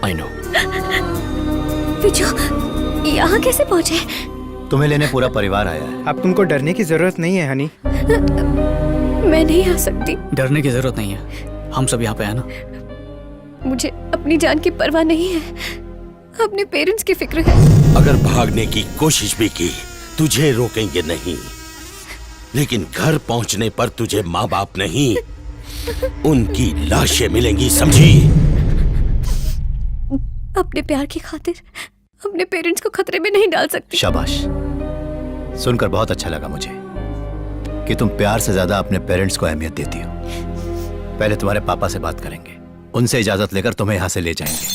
I know. Viju, यहाँ कैसे पहुँचे? तुम्हें लेने पूरा परिवार आया है। अब तुमको डरने की जरूरत नहीं है हनी। मैं नहीं आ सकती। डरने की जरूरत नहीं है, हम सब यहाँ पे हैं ना। मुझे अपनी जान की परवाह नहीं है, अपने पेरेंट्स की फिक्र है। अगर भागने की कोशिश भी की तुझे रोकेंगे नहीं, लेकिन घर पहुंचने पर तुझे माँ बाप नहीं उनकी लाशें मिलेंगी, समझी? अपने प्यार की खातिर अपने पेरेंट्स को खतरे में नहीं डाल सकती। शाबाश, सुनकर बहुत अच्छा लगा मुझे कि तुम प्यार से ज्यादा अपने पेरेंट्स को अहमियत देती हो। पहले तुम्हारे पापा से बात करेंगे, उनसे इजाजत लेकर तुम्हें यहाँ से ले जाएंगे।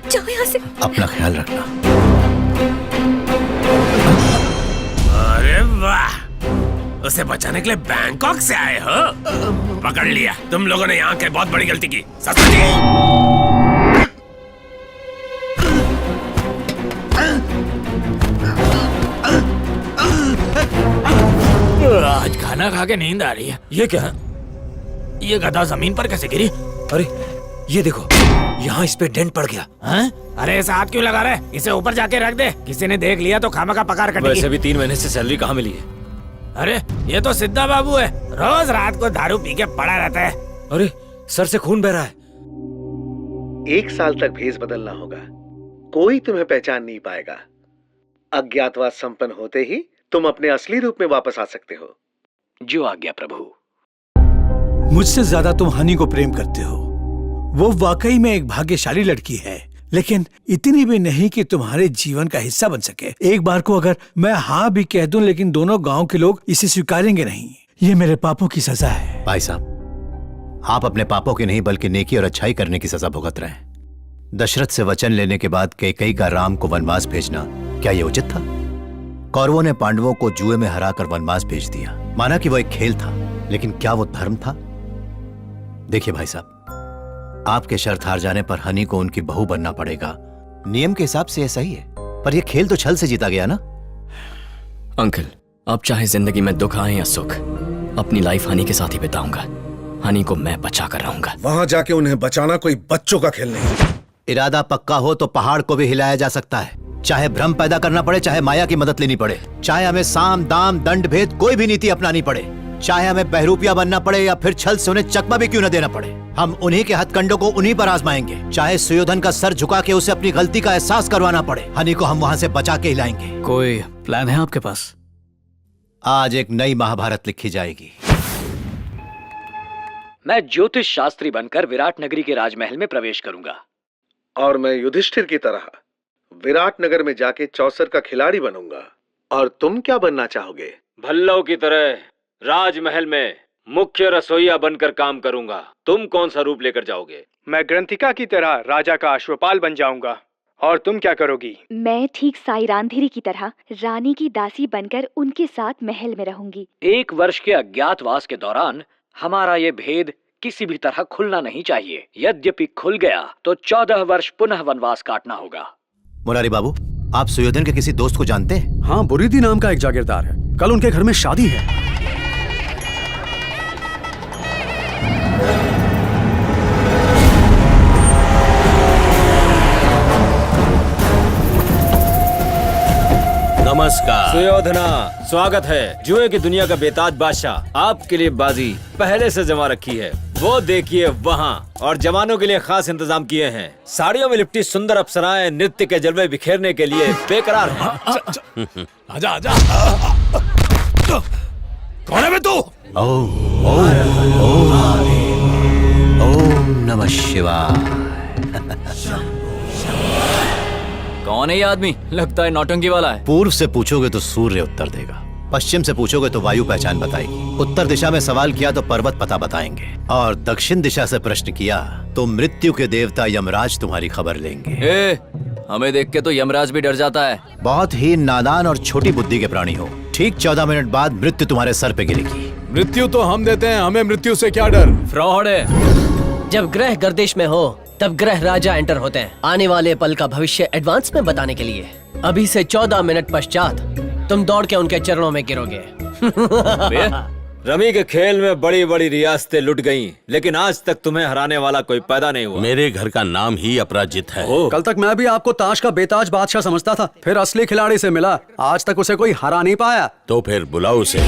जाओ यहाँ से। अपना ख्याल रखना। अरे वाह, उसे बचाने के लिए बैंकॉक से आए हो? पकड़ लिया। तुम लोगों ने यहाँ के बहुत बड़ी गलती की। आज खाना खा के नींद आ रही है। ये क्या है? ये गधा जमीन पर कैसे गिरी? अरे ये देखो, यहाँ इस पे डेंट पड़ गया। हैं? अरे ऐसा हाथ क्यों लगा रहे? इसे ऊपर जाके रख दे, किसी ने देख लिया तो खामखा पकार कटेगी। वैसे भी 3 महीने से सैलरी कहाँ मिली है? अरे ये तो सिद्धा बाबू है, रोज रात को दारू पी के पड़ा रहता है। अरे सर से खून बह रहा है। 1 साल तक भेष बदलना होगा, कोई तुम्हें पहचान नहीं पाएगा। अज्ञातवास संपन्न होते ही तुम अपने असली रूप में वापस आ सकते हो। जो आज्ञा प्रभु। मुझसे ज्यादा तुम हनी को प्रेम करते हो। वो वाकई में एक भाग्यशाली लड़की है, लेकिन इतनी भी नहीं कि तुम्हारे जीवन का हिस्सा बन सके। एक बार को अगर मैं हाँ भी कह दूं, लेकिन दोनों गांव के लोग इसे स्वीकारेंगे नहीं। ये मेरे पापों की सजा है। भाई साहब, आप अपने पापों की नहीं बल्कि नेकी और अच्छाई करने की सजा भुगत रहे हैं। दशरथ से वचन लेने के बाद कैकेयी का राम को वनवास भेजना, क्या यह उचित था? कौरवों ने पांडवों को जुए में हराकर वनवास भेज दिया। माना कि वो एक खेल था, लेकिन क्या वो धर्म था? देखिए भाई साहब, आपके शर्त हार जाने पर हनी को उनकी बहू बनना पड़ेगा। नियम के हिसाब से यह सही है, पर यह खेल तो छल से जीता गया ना। अंकल, आप चाहे जिंदगी में दुख आए या सुख, अपनी लाइफ हनी के साथ ही बिताऊंगा। हनी को मैं बचा कर रहूंगा। वहां जाके उन्हें बचाना कोई बच्चों का खेल नहीं। इरादा पक्का हो तो पहाड़ को भी हिलाया जा सकता है। चाहे भ्रम पैदा करना पड़े, चाहे माया की मदद लेनी पड़े, चाहे हमें साम दाम दंड भेद कोई भी नीति अपनानी पड़े, चाहे हमें बहरूपिया बनना पड़े या फिर छल से उन्हें चकमा भी क्यों न देना पड़े, हम उन्हीं के हथकंडों को उन्हीं पर आजमाएंगे। चाहे सुयोधन का सर झुका के उसे अपनी गलती का एहसास करवाना पड़े, हनी को हम वहां से बचा के हिलाएंगे। कोई प्लान है आपके पास? आज एक नई महाभारत लिखी जाएगी। मैं ज्योतिष शास्त्री बनकर विराट नगरी के राजमहल में प्रवेश करूंगा। और मैं युधिष्ठिर की तरह विराट नगर में जाके चौसर का खिलाड़ी बनूंगा। और तुम क्या बनना चाहोगे? भल्लों की तरह राजमहल में मुख्य रसोइया बनकर काम करूंगा। तुम कौन सा रूप लेकर जाओगे? मैं ग्रंथिका की तरह राजा का अश्वपाल बन जाऊंगा। और तुम क्या करोगी? मैं ठीक साई रांधेरी की तरह रानी की दासी बनकर उनके साथ महल में रहूंगी। 1 वर्ष के अज्ञातवास के दौरान हमारा ये भेद किसी भी तरह खुलना नहीं चाहिए। यद्यपि खुल गया तो 14 वर्ष पुनः वनवास काटना होगा। मुरारी बाबू, आप सुयोधन के किसी दोस्त को जानते हैं? हाँ, बुरीदी नाम का एक जागीरदार है। कल उनके घर में शादी है। नमस्कार सुयोधना, स्वागत है। जुए की दुनिया का बेताज बादशाह आपके लिए बाजी पहले से जमा रखी है। वो देखिए वहाँ, और जवानों के लिए खास इंतजाम किए हैं। साड़ियों में लिपटी सुंदर अप्सराएं नृत्य के जलवे बिखेरने के लिए बेकरार हैं। आजा आजा। कौन है बे तू? ओम नमः शिवाय। कौन है ये आदमी? लगता है नौटंकी वाला है। पूर्व से पूछोगे तो सूर्य उत्तर देगा, पश्चिम से पूछोगे तो वायु पहचान बताएगी, उत्तर दिशा में सवाल किया तो पर्वत पता बताएंगे, और दक्षिण दिशा से प्रश्न किया तो मृत्यु के देवता यमराज तुम्हारी खबर लेंगे। हमें देख के तो यमराज भी डर जाता है। बहुत ही नादान और छोटी बुद्धि के प्राणी हो। ठीक 14 मिनट बाद मृत्यु तुम्हारे सर पे गिरेगी। मृत्यु तो हम देते हैं, हमें मृत्यु से क्या डर? फ्रॉड है। जब ग्रह गर्दिश में हो तब ग्रह राजा एंटर होते हैं, आने वाले पल का भविष्य एडवांस में बताने के लिए। अभी से 14 मिनट पश्चात तुम दौड़ के उनके चरणों में गिरोगे। रमी के खेल में बड़ी बड़ी रियासतें लुट गईं, लेकिन आज तक तुम्हें हराने वाला कोई पैदा नहीं हुआ। मेरे घर का नाम ही अपराजित है। कल तक मैं भी आपको ताश का बेताज बादशाह समझता था, फिर असली खिलाड़ी से मिला, आज तक उसे कोई हरा नहीं पाया। तो फिर बुलाओ उसे।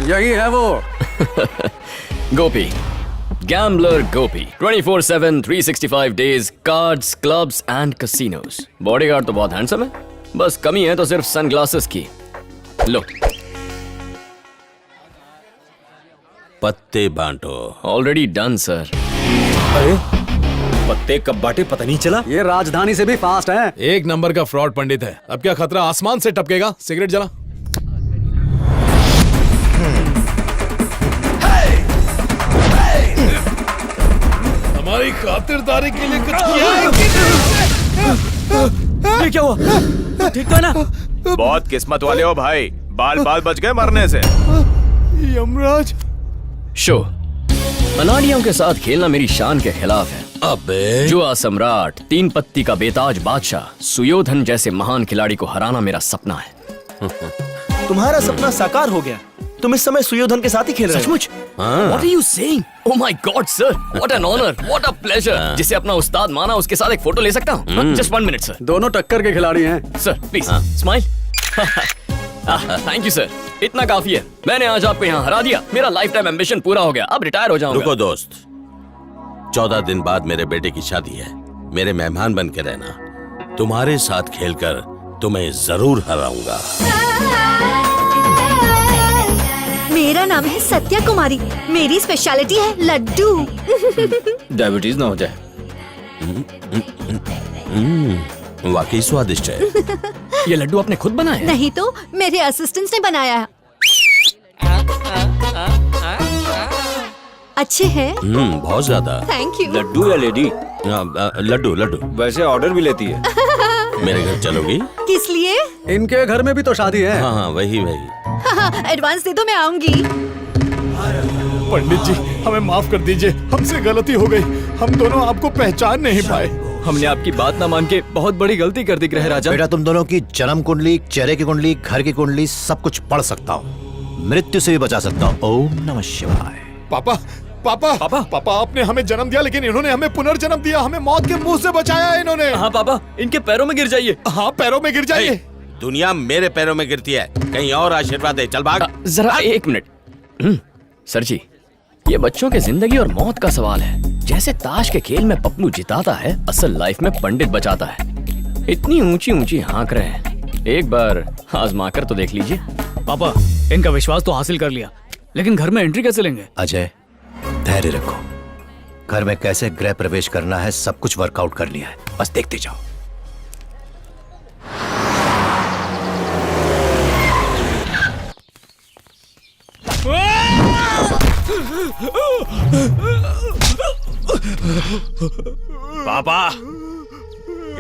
यही है वो। Gopi, gambler Gopi, 24/7 365 days, cards, clubs and casinos. Bodyguard तो बहुत हैंडसम है, बस कमी है तो सिर्फ सनग्लासेस की। लो, पत्ते बांटो। Already done sir. अरे पत्ते कब बांटे पता नहीं चला। ये राजधानी से भी फास्ट है। एक नंबर का फ्रॉड पंडित है। अब क्या खतरा आसमान से टपकेगा। सिगरेट जला। हमारी खातिरदारी के लिए कुछ किया है? ये क्या हुआ? ठीक था ना? बहुत किस्मत वाले हो भाई, बाल बाल बच गए मरने से। यमराज। शो, अनाड़ियों के साथ खेलना मेरी शान के खिलाफ है। अबे जुआ सम्राट, 3 पत्ती का बेताज बादशाह, सुयोधन जैसे महान खिलाड़ी को हराना मेरा सपना है। तुम्हारा सपना साकार हो गया। तुम इस समय सुयोधन के साथ ही खेल रहे हो। सचमुच? What are you saying? Oh my God, sir! What an honor! What a pleasure! जिसे अपना उस्ताद माना, उसके साथ एक फोटो ले सकता हूँ? Just 1 minute, sir. दोनों टक्कर के खिलाड़ी हैं। Sir, please, smile. Thank you, sir. इतना काफी है। मैंने आज आपको यहाँ हरा दिया। मेरा लाइफ टाइम एम्बिशन पूरा हो गया। अब रिटायर हो जाऊंगा। रुको दोस्त, 14 दिन बाद मेरे बेटे की शादी है। मेरे मेहमान बन के रहना। तुम्हारे साथ खेलकर तुम्हें जरूर हराऊंगा। मेरा नाम है सत्या कुमारी, मेरी स्पेशलिटी है लड्डू। डायबिटीज ना हो जाए। वाकई स्वादिष्ट है। ये लड्डू आपने खुद बनाया? नहीं तो मेरे असिस्टेंट्स ने बनाया है। अच्छे हैं? बहुत ज्यादा। Thank you. लड्डू या लेडी? लड्डू लड्डू। वैसे ऑर्डर भी लेती है। मेरे घर चलोगी? किस लिए? इनके घर में भी तो शादी है। हाँ वही वही। एडवांस दे दो, मैं आऊंगी। पंडित जी, हमें माफ कर दीजिए, हमसे गलती हो गई। हम दोनों आपको पहचान नहीं पाए। हमने आपकी बात ना मान के बहुत बड़ी गलती कर दी ग्रह राजा। बेटा, तुम दोनों की जन्म कुंडली, चेहरे की कुंडली, घर की कुंडली सब कुछ पढ़ सकता हूँ, मृत्यु से भी बचा सकता हूँ। ओम नमः शिवाय। पापा पापा पापा पापा, आपने हमें जन्म दिया, लेकिन इन्होंने हमें पुनर्जन्म दिया। हमें मौत के मुंह से बचाया इन्होंने। हाँ पापा, इनके पैरों में गिर जाइए। हाँ, पैरों में गिर जाइए। दुनिया मेरे पैरों में गिरती है, कहीं और आशीर्वाद दे। चल भाग। जरा 1 मिनट। सर जी, ये बच्चों के जिंदगी और मौत का सवाल है। जैसे ताश के खेल में पप्पू जिताता है, असल लाइफ में पंडित बचाता है। इतनी ऊंची ऊंची हाँक रहे हैं, एक बार आजमा कर तो देख लीजिए। पापा, इनका विश्वास तो हासिल कर लिया, लेकिन घर में एंट्री कैसे लेंगे? अजय, धैर्य रखो। घर में कैसे गृह प्रवेश करना है सब कुछ वर्कआउट कर लिया है, बस देखते जाओ। पापा,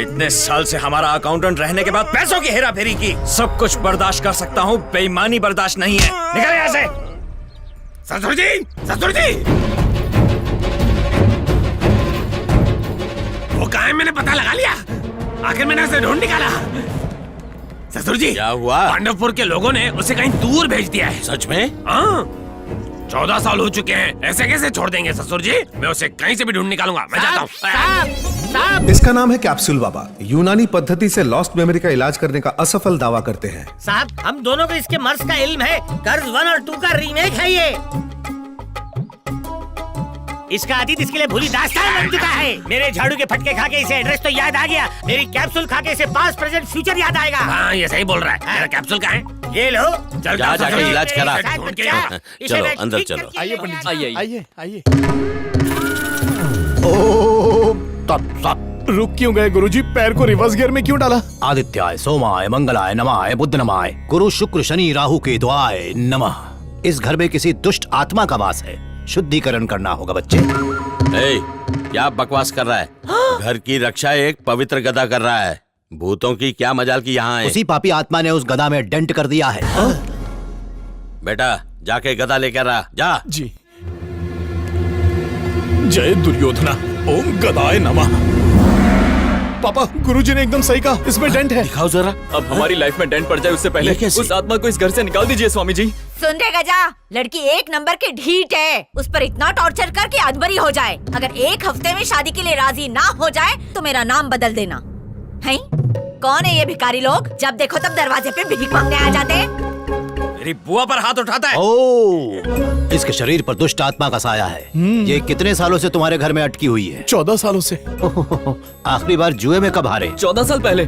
इतने साल से हमारा अकाउंटेंट रहने के बाद पैसों की हेरा फेरी की। सब कुछ बर्दाश्त कर सकता हूँ, बेईमानी बर्दाश्त नहीं है। निकल यहाँ से। ससुर जी, ससुर जी, वो कहाँ है? मैंने पता लगा लिया। आखिर मैंने उसे ढूंढ निकाला। ससुर जी, क्या हुआ? पांडवपुर के लोगों ने उसे कहीं दूर भेज दिया है। सच में? हाँ, 14 साल हो चुके हैं। ऐसे कैसे छोड़ देंगे ससुर जी? मैं उसे कहीं से भी ढूंढ निकालूंगा। मैं जाता हूँ। इसका नाम है कैप्सूल बाबा। यूनानी पद्धति से लॉस्ट मेमोरी का इलाज करने का असफल दावा करते हैं। साहब, हम दोनों को इसके मर्ज का इल्म है। कर्ज 1 और 2 का रीमेक है ये। इसका अतीत इसके लिए भूली दास्तान बन चुका है। मेरे झाड़ू के फटके खा के इसे एड्रेस तो याद आ गया। मेरी कैप्सूल खा के इसे पास्ट प्रेजेंट फ्यूचर याद आएगा। हाँ, ये सही बोल रहा है। मेरा कैप्सूल कहाँ है? ये लो। चल जा जाके इलाज करा। चलो अंदर चलो। आइए पंडित जी, आइए आइए। रुक क्यों गए गुरुजी? पैर को रिवर्स गियर में क्यों डाला? आदित्याय सोमाय मंगलाय नमाय बुध नमाय गुरु शुक्र शनि राहु केतुआय नमः। इस घर में किसी दुष्ट आत्मा का वास है, शुद्धिकरण करना होगा बच्चे। क्या बकवास कर रहा है? घर की रक्षा एक पवित्र गदा कर रहा है। भूतों की क्या मजाल की यहाँ है? उसी पापी आत्मा ने उस गदा में डेंट कर दिया है। बेटा, जाके गदा लेकर आ जा। जी। जय दुर्योधना। ओम गदाय नमः। पापा गुरुजी ने एकदम सही कहा, इसमें डेंट है। दिखाओ जरा। अब हमारी लाइफ में डेंट पड़ जाए उससे पहले ये कैसे? उस आत्मा को इस घर से निकाल दीजिए स्वामी जी। सुन रे गजा, लड़की एक नंबर की ढीठ है, उस पर इतना टॉर्चर कर के अधमरी हो जाए। अगर एक हफ्ते में शादी के लिए राजी ना हो जाए तो मेरा नाम बदल देना। हैं? कौन है ये भिखारी लोग? जब देखो तब दरवाजे पे भीख मांगने आ जाते हैं। मेरी बुआ पर हाथ उठाता है। ओ, इसके शरीर पर दुष्ट आत्मा का साया है। ये कितने सालों से तुम्हारे घर में अटकी हुई है? 14 सालों से। आखिरी बार जुए में कब हारे? 14 साल पहले।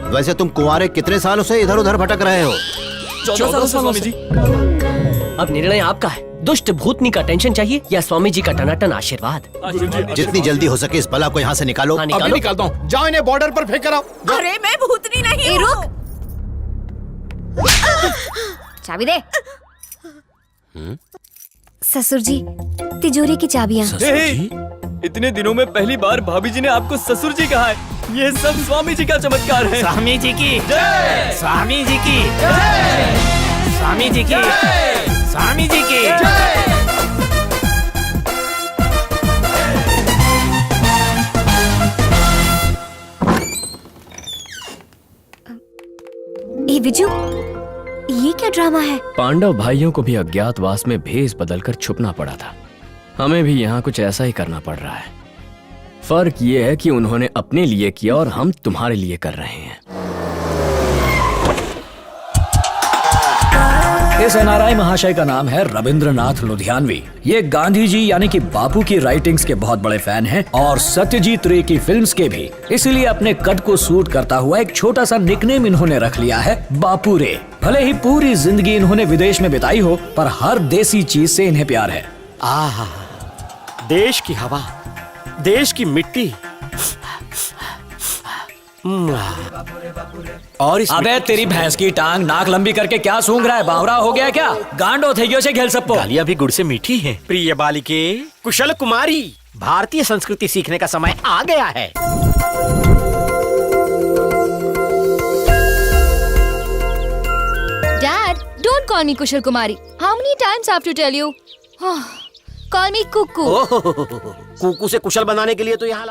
वैसे तुम कुंवारे कितने सालों से इधर उधर भटक रहे हो? 14 सालों से। अब निर्णय आपका है। दुष्ट भूतनी का टेंशन चाहिए या स्वामी जी का टनाटन आशीर्वाद? जितनी जल्दी हो सके इस बला को यहाँ से निकालो। हाँ, अभी निकालता हूँ। जाओ इन्हें बॉर्डर पर फेंक कर आओ। अरे मैं भूतनी नहीं हूँ। रुक, चाबी दे। ससुर जी, तिजोरी की चाबियाँ। इतने दिनों में पहली बार भाभी जी ने आपको ससुर जी कहा है। ये सब स्वामी जी का चमत्कार है। स्वामी जी की जय, स्वामी जी की जय, स्वामी जी की स्वामी जी की ए विजू, ये क्या ड्रामा है? पांडव भाइयों को भी अज्ञातवास में भेष बदलकर छुपना पड़ा था। हमें भी यहाँ कुछ ऐसा ही करना पड़ रहा है। फर्क ये है कि उन्होंने अपने लिए किया और हम तुम्हारे लिए कर रहे हैं। इस एनआरआई महाशय का नाम है रविंद्रनाथ लुधियानवी। ये गांधी जी यानी कि बापू की राइटिंग्स के बहुत बड़े फैन हैं और सत्यजीत रे की फिल्म्स के भी। इसलिए अपने कद को सूट करता हुआ एक छोटा सा निकनेम इन्होंने रख लिया है, बापू रे। भले ही पूरी जिंदगी इन्होंने विदेश में बिताई हो, पर हर देसी चीज से इन्हें प्यार है। आहा, देश की हवा, देश की मिट्टी और अबे तेरी भैंस की टांग नाक लंबी करके क्या सूंघ रहा है? बावरा हो गया क्या? गांडो थे से खेल सबको। गालियां भी गुड़ से मीठी हैं। प्रिय बालिके, कुशल कुमारी, भारतीय संस्कृति सीखने का समय आ गया है। Dad, don't call me Kushal Kumari. How many times I have to tell you? Call me Cuckoo. Kuku से कुशल बनाने के लिए तो यहाँ